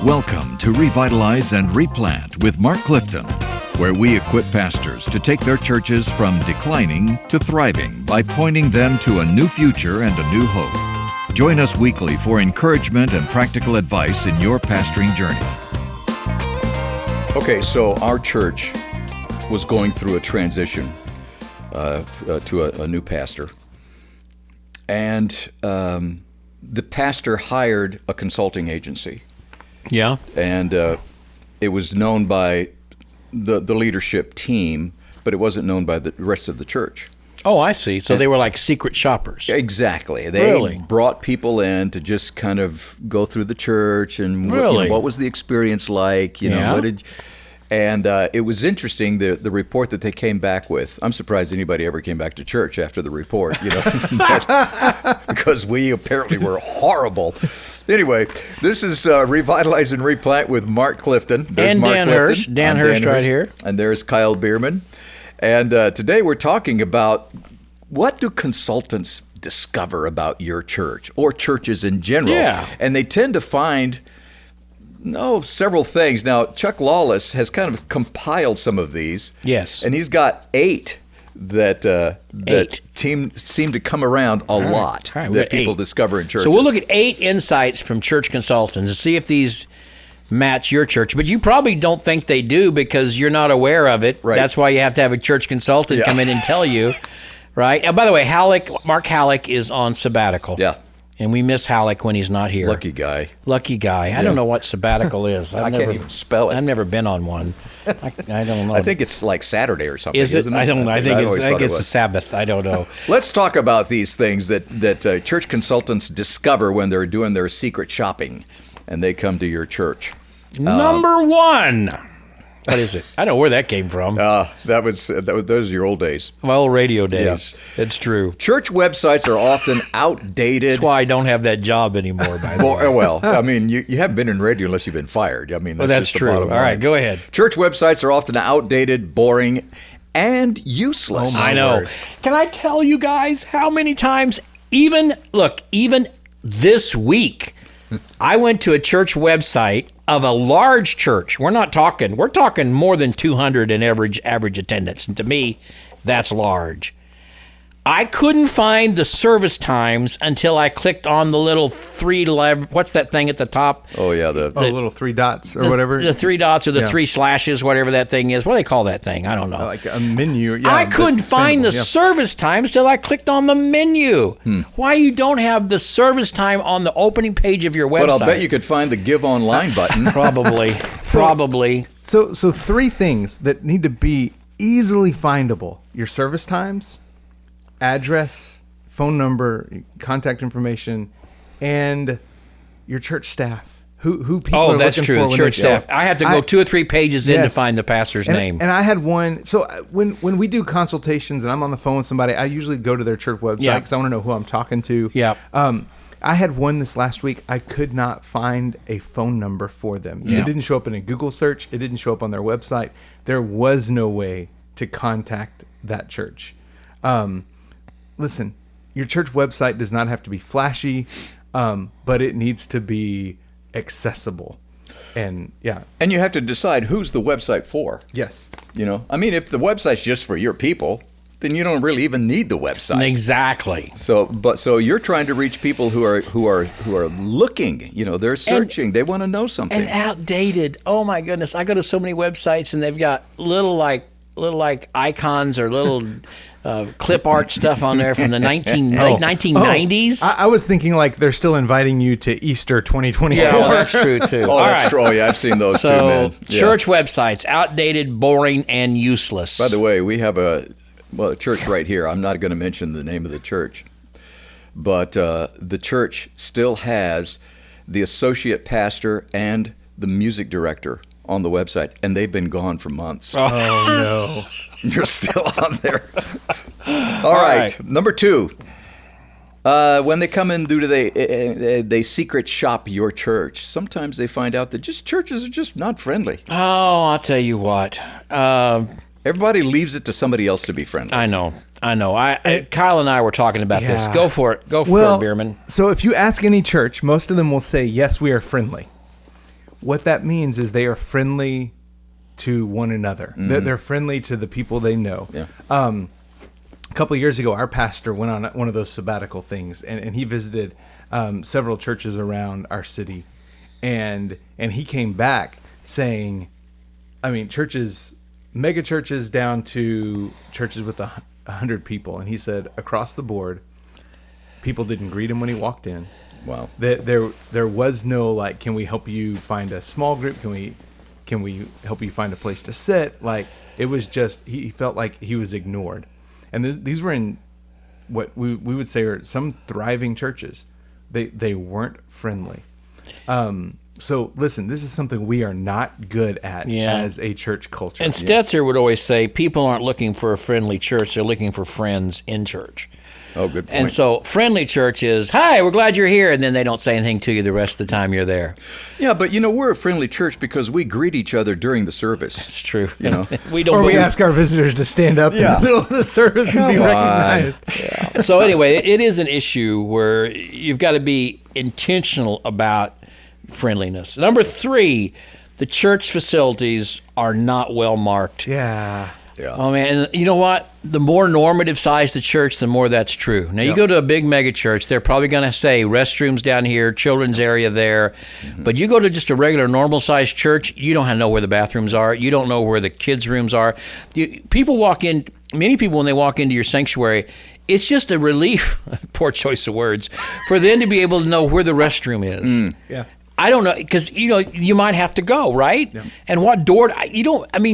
Welcome to Revitalize and Replant with Mark Clifton, where we equip pastors to take their churches from declining to thriving by pointing them to a new future and a new hope. Join us weekly for encouragement and practical advice in your pastoring journey. Okay, so our church was going through a transition to a new pastor. And the pastor hired a consulting agency. Yeah. And it was known by the leadership team, but it wasn't known by the rest of the church. Oh, I see. So they were like secret shoppers. Exactly. They Really? brought people in to just kind of go through the church and Really? what was the experience like, Yeah. And it was interesting, the report that they came back with. I'm surprised anybody ever came back to church after the report, because we apparently were horrible. Anyway, this is Revitalize and Replant with Mark Clifton. There's And Mark Dan Clifton. Hurst. Dan I'm Hurst right here. And there's Kyle Bueermann. And today we're talking about what do consultants discover about your church or churches in general. Yeah. And they tend to find several things. Now, Chuck Lawless has kind of compiled some of these. Yes. And he's got 8 that Eight. seem to come around a lot All right, we that got people 8. discover in churches. So we'll look at 8 insights from church consultants and see if these match your church. But you probably don't think they do because you're not aware of it. Right. That's why you have to have a church consultant Yeah. come in and tell you. Right? And by the way, Mark Halleck is on sabbatical. Yeah. And we miss Halleck when he's not here. Lucky guy. Lucky guy. I don't know what sabbatical is. I can't even spell it. I've never been on one. I don't know. I think it's like Saturday or something. Is it? Isn't it? I don't know. I think always thought it it's a was. Sabbath. I don't know. Let's talk about these things that church consultants discover when they're doing their secret shopping and they come to your church. Number 1. What is it? I don't know where that came from. Those are your old days. My old radio days. It's true. Church websites are often outdated. That's why I don't have that job anymore, by the way. Well, I mean, you haven't been in radio unless you've been fired. I mean, That's just the true. bottom All right, line. go ahead. Church websites are often outdated, boring, and useless. I know. Word. Can I tell you guys how many times, even this week, I went to a church website of a large church. We're talking more than 200 in average attendance. And to me, that's large. I couldn't find the service times until I clicked on the little what's that thing at the top? Oh, yeah. The little 3 dots or whatever. The 3 dots or the 3 slashes, whatever that thing is. What do they call that thing? I don't know. Like a menu. Yeah, I couldn't find the yeah. service times till I clicked on the menu. Why you don't have the service time on the opening page of your website? But I'll bet you could find the Give Online button. Probably. So 3 things that need to be easily findable: your service times, address, phone number, contact information, and your church staff. Who people are that's looking true. for The when church they're- staff. I have to go 2 or 3 pages in to Yes. find the pastor's name. And I had one. So when we do consultations and I'm on the phone with somebody, I usually go to their church website Yeah. because I want to know who I'm talking to. Yeah. I had one this last week. I could not find a phone number for them. Yeah. It didn't show up in a Google search. It didn't show up on their website. There was no way to contact that church. Listen, your church website does not have to be flashy, but it needs to be accessible. And yeah. And you have to decide who's the website for. Yes. I mean, if the website's just for your people, then you don't really even need the website. Exactly. So you're trying to reach people who are looking. They're searching. They want to know something. And outdated. Oh my goodness! I go to so many websites and they've got little icons or little clip art stuff on there from the late 1990s. I was thinking like they're still inviting you to Easter 2024. Yeah, well, that's true too. Oh, All that's right. true. Oh, yeah, I've seen those too, So man. Yeah. church websites, outdated, boring, and useless. By the way, we have a church right here. I'm not going to mention the name of the church, but the church still has the associate pastor and the music director on the website, and they've been gone for months. Oh no. You're still on there. All right. Number 2. When they come in, they secret shop your church. Sometimes they find out that churches are just not friendly. Oh, I'll tell you what. Everybody leaves it to somebody else to be friendly. I know. Kyle and I were talking about this. Yeah. Go for it. Go for Well, it, Bueermann. so if you ask any church, most of them will say, yes, we are friendly. what that means is they are friendly to one another. They're friendly to the people they know. Yeah. A couple of years ago, our pastor went on one of those sabbatical things, and he visited several churches around our city, and he came back saying, I mean, churches, mega churches down to churches with 100 people, and he said across the board, people didn't greet him when he walked in. Wow. There was no like, can we help you find a small group? Can we help you find a place to sit? Like, it was just, he felt like he was ignored. And these were in what we would say are some thriving churches. They weren't friendly. So listen, this is something we are not good at as a church culture. And Stetzer would always say, people aren't looking for a friendly church; they're looking for friends in church. Oh, good point. And so friendly church is, hi, we're glad you're here, and then they don't say anything to you the rest of the time you're there. Yeah, but we're a friendly church because we greet each other during the service. That's true. We don't. Or we ask our visitors to stand up in the middle of the service and be recognized. Yeah. So anyway, it is an issue where you've got to be intentional about friendliness. Number 3, the church facilities are not well marked. Yeah. Oh, man. And you know what? The more normative size the church, the more that's true. Now, you go to a big mega church, they're probably going to say restrooms down here, children's area there. Mm-hmm. But you go to just a regular normal sized church, you don't know where the bathrooms are. You don't know where the kids' rooms are. People walk in, many people, when they walk into your sanctuary, it's just a relief, poor choice of words, for them to be able to know where the restroom is. Yeah. I don't know, because, you might have to go, right? Yeah. And what door,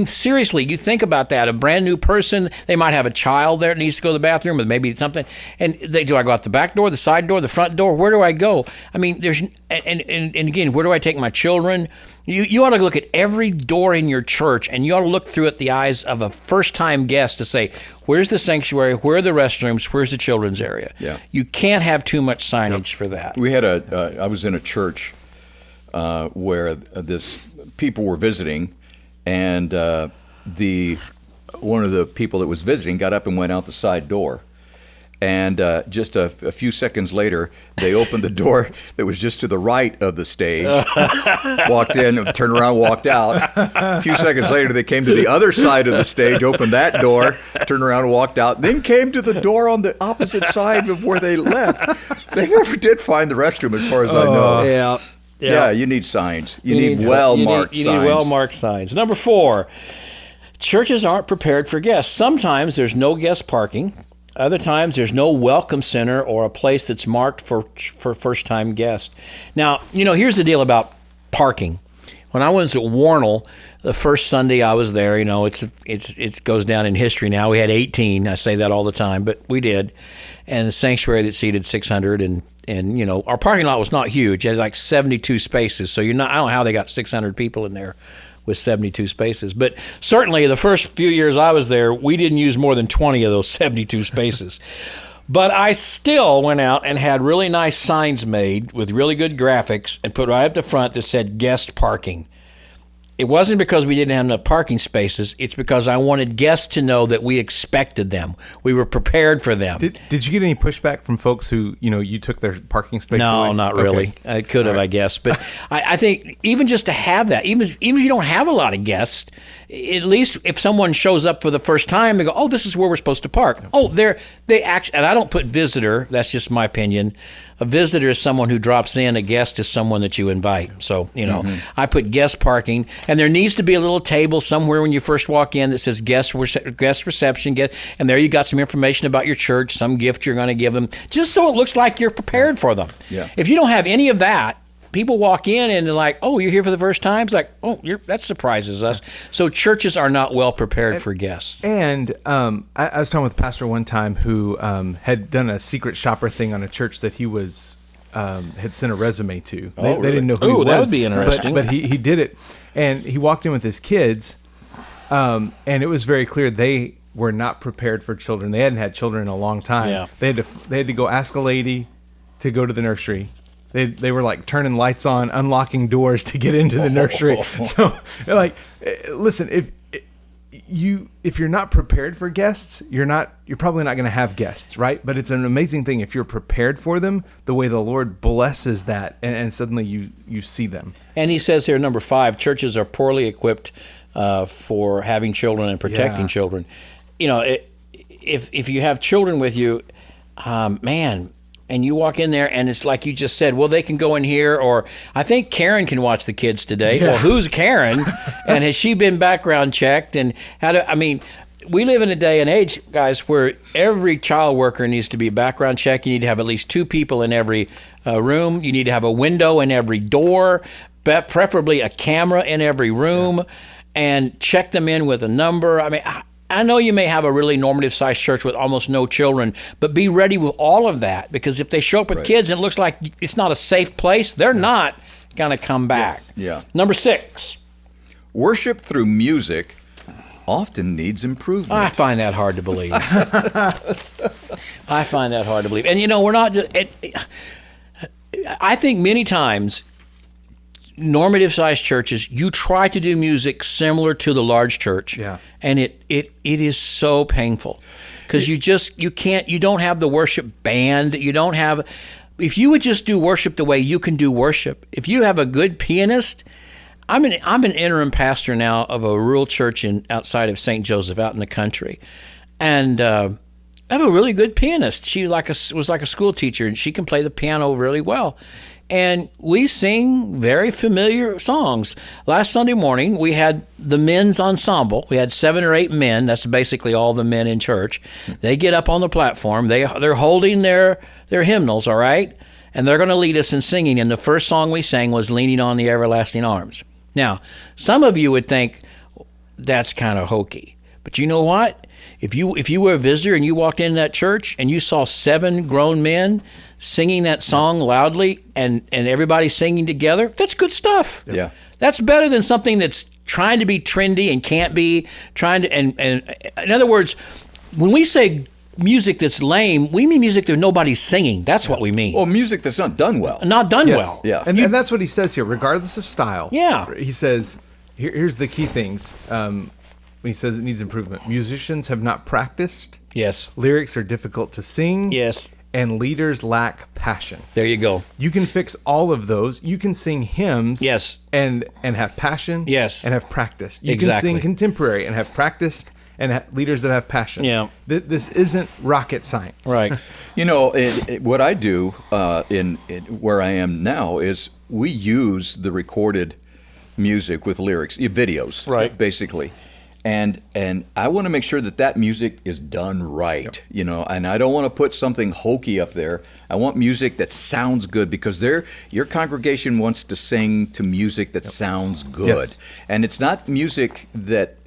seriously, you think about that. A brand new person, they might have a child there that needs to go to the bathroom, or maybe something. And do I go out the back door, the side door, the front door? Where do I go? I mean, and again, where do I take my children? You ought to look at every door in your church, and you ought to look through it the eyes of a first-time guest to say, where's the sanctuary, where are the restrooms, where's the children's area? Yeah. You can't have too much signage for that. We had I was in a church where people were visiting, and one of the people that was visiting got up and went out the side door. And just a few seconds later, they opened the door that was just to the right of the stage, walked in, turned around, walked out. A few seconds later, they came to the other side of the stage, opened that door, turned around, walked out, then came to the door on the opposite side of where they left. They never did find the restroom, as far as I know. Yeah. Yeah, you need signs. You need well-marked signs. You need well-marked signs. Number 4, churches aren't prepared for guests. Sometimes there's no guest parking. Other times there's no welcome center or a place that's marked for first-time guests. Now, here's the deal about parking. When I was at Warnell, the first Sunday I was there, it goes down in history now. We had 18. I say that all the time, but we did. And the sanctuary that seated 600, and our parking lot was not huge. It had like 72 spaces. So I don't know how they got 600 people in there with 72 spaces. But certainly the first few years I was there, we didn't use more than 20 of those 72 spaces. But I still went out and had really nice signs made with really good graphics and put right up the front that said guest parking. It wasn't because we didn't have enough parking spaces. It's because I wanted guests to know that we expected them. We were prepared for them. Did you get any pushback from folks who, you took their parking space No, away? not really. Okay. I could have, right. I guess. But I think even just to have that, even if you don't have a lot of guests, at least if someone shows up for the first time, they go, oh, this is where we're supposed to park. Oh, they actually, and I don't put visitor, that's just my opinion. A visitor is someone who drops in. A guest is someone that you invite. So, I put guest parking, and there needs to be a little table somewhere when you first walk in that says guest reception, and there you got some information about your church, some gift you're going to give them, just so it looks like you're prepared for them. Yeah. If you don't have any of that, people walk in and they're like, oh, you're here for the first time? It's like, oh, that surprises us. So churches are not well prepared for guests. And I was talking with a pastor one time who had done a secret shopper thing on a church that he was had sent a resume to. They didn't know who he was. That would be interesting. But he did it. And he walked in with his kids, and it was very clear they were not prepared for children. They hadn't had children in a long time. Yeah. They had to go ask a lady to go to the nursery. They were like turning lights on, unlocking doors to get into the nursery. So, like, listen, if you're not prepared for guests, you're probably not going to have guests, right? But it's an amazing thing if you're prepared for them, the way the Lord blesses that, and suddenly you see them. And he says here, number 5, churches are poorly equipped for having children and protecting children. You know, if you have children with you, man, and you walk in there and it's like you just said, well, they can go in here, or I think Karen can watch the kids today. Yeah. Well, who's Karen? And has she been background checked? And we live in a day and age, guys, where every child worker needs to be background checked. You need to have at least 2 people in every room. You need to have a window in every door, preferably a camera in every room, and check them in with a number. I mean, I know you may have a really normative-sized church with almost no children, but be ready with all of that, because if they show up with kids and it looks like it's not a safe place, they're not going to come back. Yes. Yeah. Number 6. Worship through music often needs improvement. I find that hard to believe. I find that hard to believe. And, you know, we're not just... I think many times... normative-sized churches, you try to do music similar to the large church, and it is so painful because you don't have the worship band. You don't have. If you would just do worship the way you can do worship, if you have a good pianist, I'm an interim pastor now of a rural church outside of St. Joseph, out in the country, and I have a really good pianist. She was like a school teacher, and she can play the piano really well. And we sing very familiar songs. Last Sunday morning, we had the men's ensemble. We had 7 or 8 men. That's basically all the men in church. They get up on the platform. They're holding their hymnals, all right? And they're going to lead us in singing. And the first song we sang was Leaning on the Everlasting Arms. Now, some of you would think that's kind of hokey. But you know what? If you were a visitor and you walked into that church and you saw 7 grown men singing that song loudly and everybody singing together, that's good stuff. Yeah. That's better than something that's trying to be trendy and can't be, and in other words, when we say music that's lame, we mean music that nobody's singing. That's what we mean. Well, music that's not done well. Not done well. Yeah. And that's what he says here, regardless of style. Yeah. He says, here's the key things. When he says it needs improvement. Musicians have not practiced. Yes. Lyrics are difficult to sing. Yes. And leaders lack passion. There you go. You can fix all of those. You can sing hymns. Yes. And have passion. Yes. And have practiced. You Exactly. can sing contemporary and have practiced and leaders that have passion. Yeah. This isn't rocket science. Right. You know, what I do in where I am now is we use the recorded music with lyrics, videos, Right. basically. And I want to make sure that music is done right, you know, and I don't want to put something hokey up there. I want music that sounds good, because your congregation wants to sing to music that sounds good. Yes. And it's not music that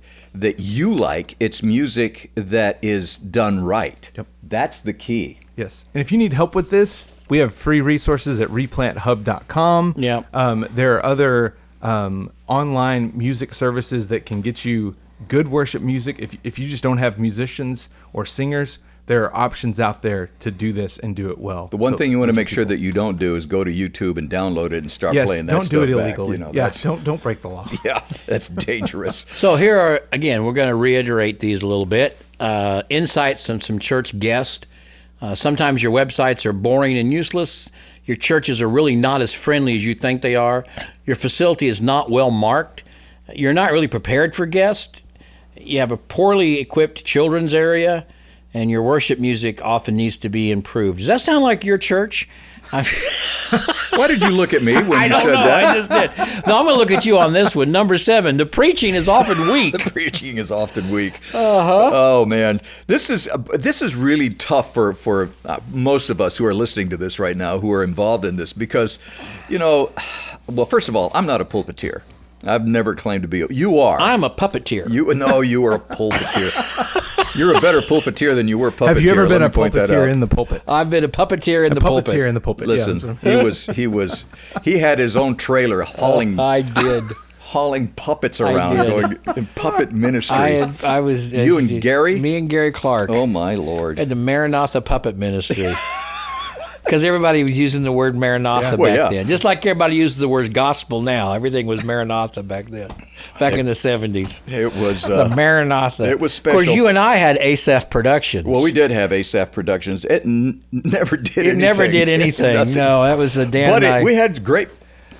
you like, it's music that is done right. Yep. That's the key. Yes. And if you need help with this, we have free resources at replanthub.com. Yeah. There are other online music services that can get you good worship music. If you just don't have musicians or singers, there are options out there to do this and do it well. The one thing you want to make sure that you don't do is go to YouTube and download it and start playing that don't do stuff it back, illegally. you know, Yeah, that's- don't break the law. Yeah, that's dangerous. So here are, again, we're going to reiterate these a little bit. Insights from some church guests. Sometimes your websites are boring and useless. Your churches are really not as friendly as you think they are. Your facility is not well marked. You're not really prepared for guests. You have a poorly equipped children's area, and your worship music often needs to be improved. Does that sound like your church? Why did you look at me when I you don't said know. that? I just did. No, I'm going to look at you on this one. Number 7, the preaching is often weak. The preaching is often weak. Oh man, this is really tough for most of us who are listening to this right now, who are involved in this, because, you know, well, first of all, I'm not a pulpiteer. I've never claimed to be. You are. I'm a puppeteer. You are a pulpiteer. You're a better pulpiteer than you were puppeteer. Have you ever been Let a me point that pulpiteer out. in the pulpit? I've been a puppeteer in the pulpit. Puppeteer in the pulpit. Listen, Yeah, he had his own trailer hauling I did. hauling puppets around, did. going in puppet ministry. I was. You and Gary? Me and Gary Clark. Oh my Lord! At the Maranatha Puppet Ministry. Because everybody was using the word Maranatha Well, back then. Just like everybody uses the word gospel now. Everything was Maranatha back then, back in the 70s. It was The Maranatha. It was Of course, special. you and I had Asaph Productions. Well, we did have Asaph Productions. It never did anything. It never did anything. Nothing. No, that was the damn But night. we had great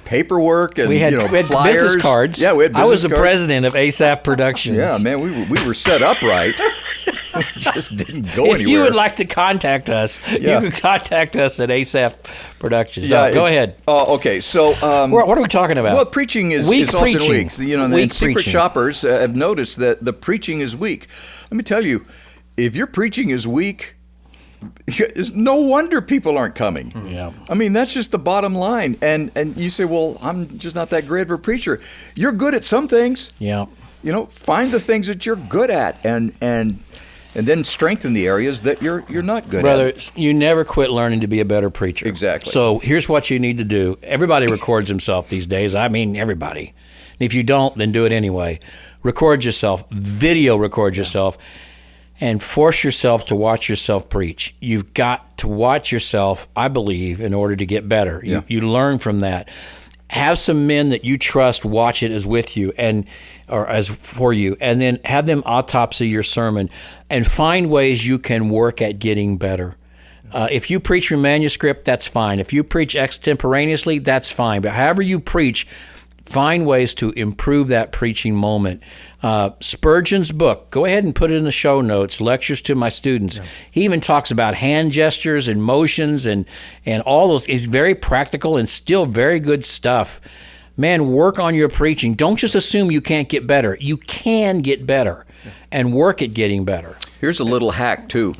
paperwork and We had flyers. business cards. Yeah, we had business I was the cards. president of Asaph Productions. Yeah, man, we were set up right. We just didn't go anywhere. If you would like to contact us, Yeah. you can contact us at Asaph Productions. Yeah, Go ahead. Oh, okay. So, What are we talking about? well, preaching is Weak often preaching. weak. And Weak secret preaching. shoppers have noticed that the preaching is weak. Let me tell you, if your preaching is weak, it's no wonder people aren't coming. Yeah. I mean, that's just the bottom line. And you say, well, I'm just not that great of a preacher. You're good at some things. Yeah. Find the things that you're good at and then strengthen the areas that you're not good Brother, at. you never quit learning to be a better preacher. Exactly. So here's what you need to do. Everybody records himself these days. I mean, everybody. And if you don't, then do it anyway. Record yourself. Video record yourself. And force yourself to watch yourself preach. You've got to watch yourself, I believe, in order to get better. Yeah. You learn from that. Have some men that you trust watch it as with you or as for you, and then have them autopsy your sermon and find ways you can work at getting better. If you preach from manuscript, that's fine. If you preach extemporaneously, that's fine. But however you preach, find ways to improve that preaching moment. Spurgeon's book, go ahead and put it in the show notes, Lectures to My Students. Yeah. He even talks about hand gestures and motions and all those. It's very practical and still very good stuff. Man, work on your preaching. Don't just assume you can't get better. You can get better and work at getting better. Here's a little hack, too.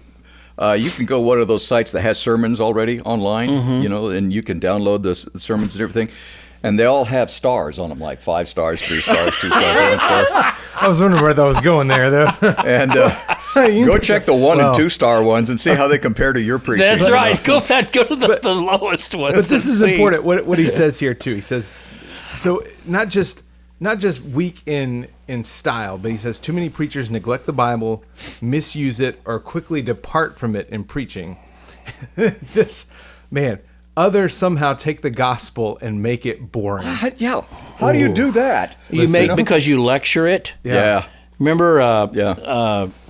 You can go one of those sites that has sermons already online, and you can download the sermons and everything. And they all have stars on them, like 5 stars, 3 stars, 2 stars, 1 star. I was wondering where that was going there. And go check the 1 and 2 star ones and see how they compare to your preaching. That's right. Go to the lowest ones. But this is see. important. What he says here too. He says, so not just weak in style, but he says too many preachers neglect the Bible, misuse it, or quickly depart from it in preaching. Others somehow take the gospel and make it boring. How do you do that? Because you lecture it. Yeah. Remember,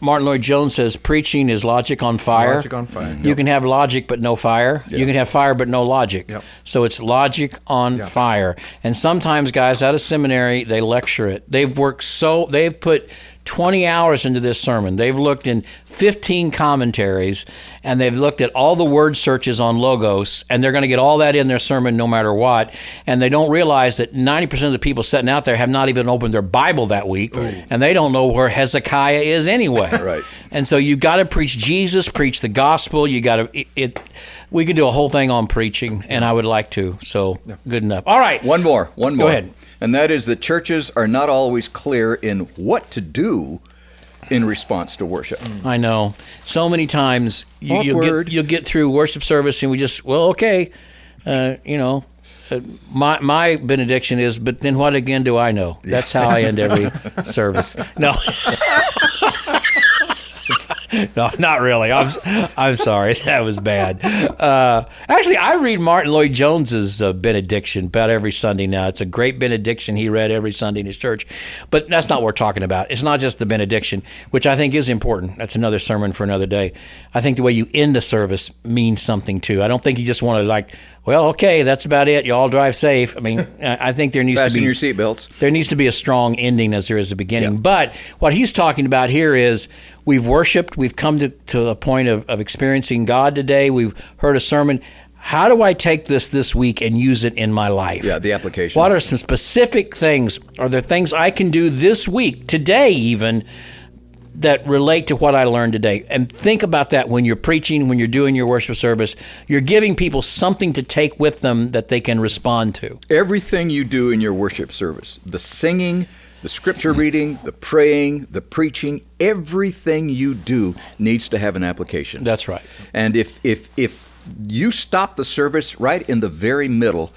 Martin Lloyd-Jones says preaching is logic on fire. Logic on fire. You can have logic but no fire. Yep. You can have fire but no logic. Yep. So it's logic on fire. And sometimes guys out of seminary, they lecture it. They've put 20 hours into this sermon. They've looked in 15 commentaries, and they've looked at all the word searches on Logos, and they're going to get all that in their sermon no matter what. And they don't realize that 90% of the people sitting out there have not even opened their Bible that week, and they don't know where Hezekiah is anyway. Right. And so you got to preach Jesus, preach the gospel. You got to we could do a whole thing on preaching, and I would like to. So good enough. All right. One more. Go ahead. And that is that churches are not always clear in what to do in response to worship. I know. So many times you'll get through worship service and we just, okay, my benediction is, but then what again do I know? That's how I end every service. No. No, not really. I'm sorry. That was bad. Actually, I read Martin Lloyd-Jones's benediction about every Sunday now. It's a great benediction he read every Sunday in his church. But that's not what we're talking about. It's not just the benediction, which I think is important. That's another sermon for another day. I think the way you end a service means something, too. I don't think you just want to that's about it. You all drive safe. I mean, I think there needs to be... Fasten your seatbelts. There needs to be a strong ending as there is a beginning. Yeah. But what he's talking about here is we've worshiped, we've come to a point of experiencing God today, we've heard a sermon. How do I take this week and use it in my life? Yeah, the application. What are some specific things? Are there things I can do this week, today even, that relate to what I learned today? And think about that when you're preaching, when you're doing your worship service. You're giving people something to take with them that they can respond to. Everything you do in your worship service, the singing, the scripture reading, the praying, the preaching, everything you do needs to have an application. That's right. And if you stop the service right in the very middle,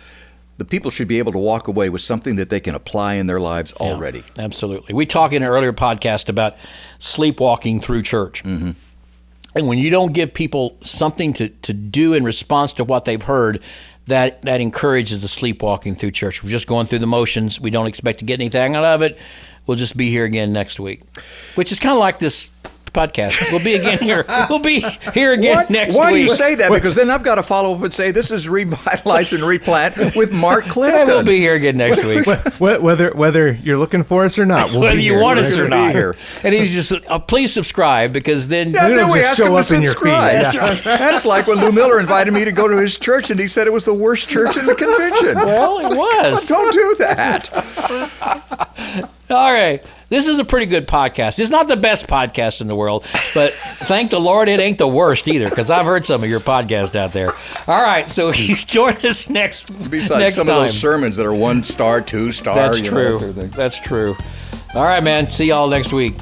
the people should be able to walk away with something that they can apply in their lives already. Absolutely. We talked in an earlier podcast about sleepwalking through church. Mm-hmm. And when you don't give people something to do in response to what they've heard, that encourages the sleepwalking through church. We're just going through the motions. We don't expect to get anything out of it. We'll just be here again next week, which is kind of like this podcast. We'll be again here. We'll be here again next week. Why do you say that? Because then I've got to follow up and say this is Revitalize and Replant with Mark Clifton. We'll be here again next week. Whether you're looking for us or not, we'll whether be you here. want We're us or gonna be not. here. And he's just please subscribe, because then Yeah, then we just ask show him to up in your feed. subscribe. That's like when Lou Miller invited me to go to his church, and he said it was the worst church in the convention. well, it was. Don't do that. All right. This is a pretty good podcast. It's not the best podcast in the world, but thank the Lord it ain't the worst either, because I've heard some of your podcasts out there. All right, so you join us next Besides some time. of those sermons that are 1 star, 2 star. That's you know, true. that sort of thing. That's true. All right, man. See y'all next week.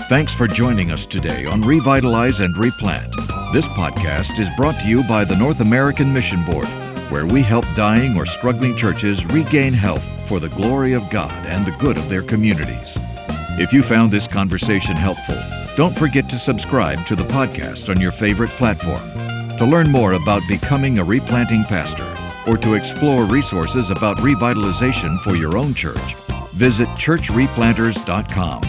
Thanks for joining us today on Revitalize and Replant. This podcast is brought to you by the North American Mission Board, where we help dying or struggling churches regain health for the glory of God and the good of their communities. If you found this conversation helpful, don't forget to subscribe to the podcast on your favorite platform. To learn more about becoming a replanting pastor or to explore resources about revitalization for your own church, visit churchreplanters.com.